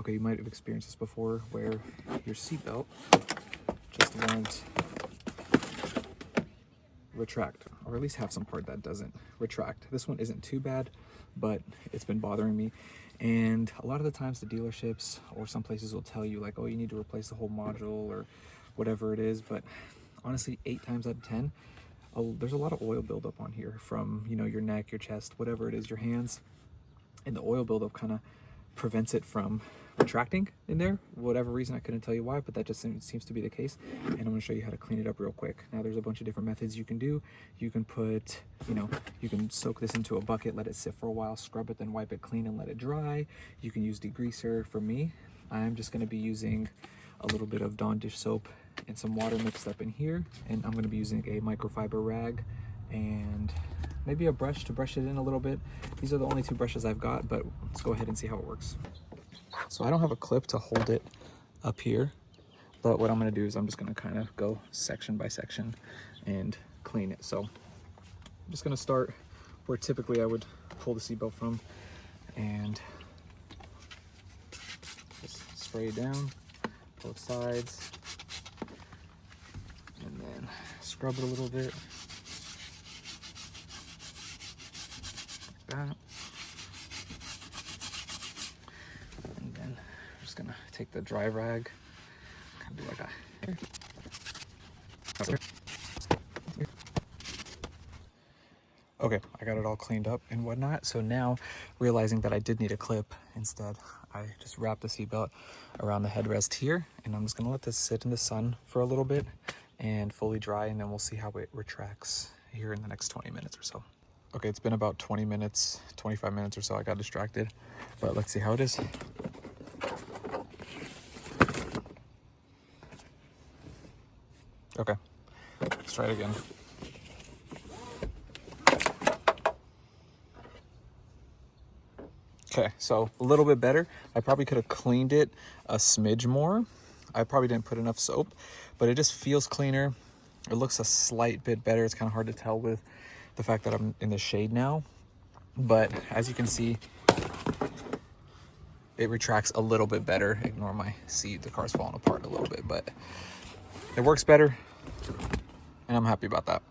Okay, you might have experienced this before where your seatbelt just won't retract, or at least have some part that doesn't retract. This one isn't too bad, but it's been bothering me. And a lot of the times the dealerships or some places will tell you like, oh, you need to replace the whole module or whatever it is. But honestly, 8 times out of 10, there's a lot of oil buildup on here from, you know, your neck, your chest, whatever it is, your hands. And the oil buildup kind of prevents it from retracting in there. Whatever reason, I couldn't tell you why, but that just seems to be the case. And I'm going to show you how to clean it up real quick. Now there's a bunch of different methods you can do. You can put, you know, you can soak this into a bucket, let it sit for a while, scrub it, then wipe it clean and let it dry. You can use degreaser. For me, I'm just going to be using a little bit of Dawn dish soap and some water mixed up in here, and I'm going to be using a microfiber rag and maybe a brush to brush it in a little bit. These are the only 2 brushes I've got, but let's go ahead and see how it works. So I don't have a clip to hold it up here, but what I'm going to do is I'm just going to kind of go section by section and clean it. So I'm just going to start where typically I would pull the seatbelt from and just spray it down both sides and then scrub it a little bit like that. Gonna take the dry rag, kind of do like a okay, I got it all cleaned up and whatnot. So now, realizing that I did need a clip, instead I just wrapped the seatbelt around the headrest here, and I'm just gonna let this sit in the sun for a little bit and fully dry, and then we'll see how it retracts here in the next 20 minutes or so. Okay, it's been about 20 minutes, 25 minutes or so. I got distracted, but let's see how it is. Okay, let's try it again. Okay, so a little bit better. I probably could have cleaned it a smidge more. I probably didn't put enough soap, but it just feels cleaner. It looks a slight bit better. It's kind of hard to tell with the fact that I'm in the shade now. But as you can see, it retracts a little bit better. Ignore my seat, the car's falling apart a little bit, but it works better, and I'm happy about that.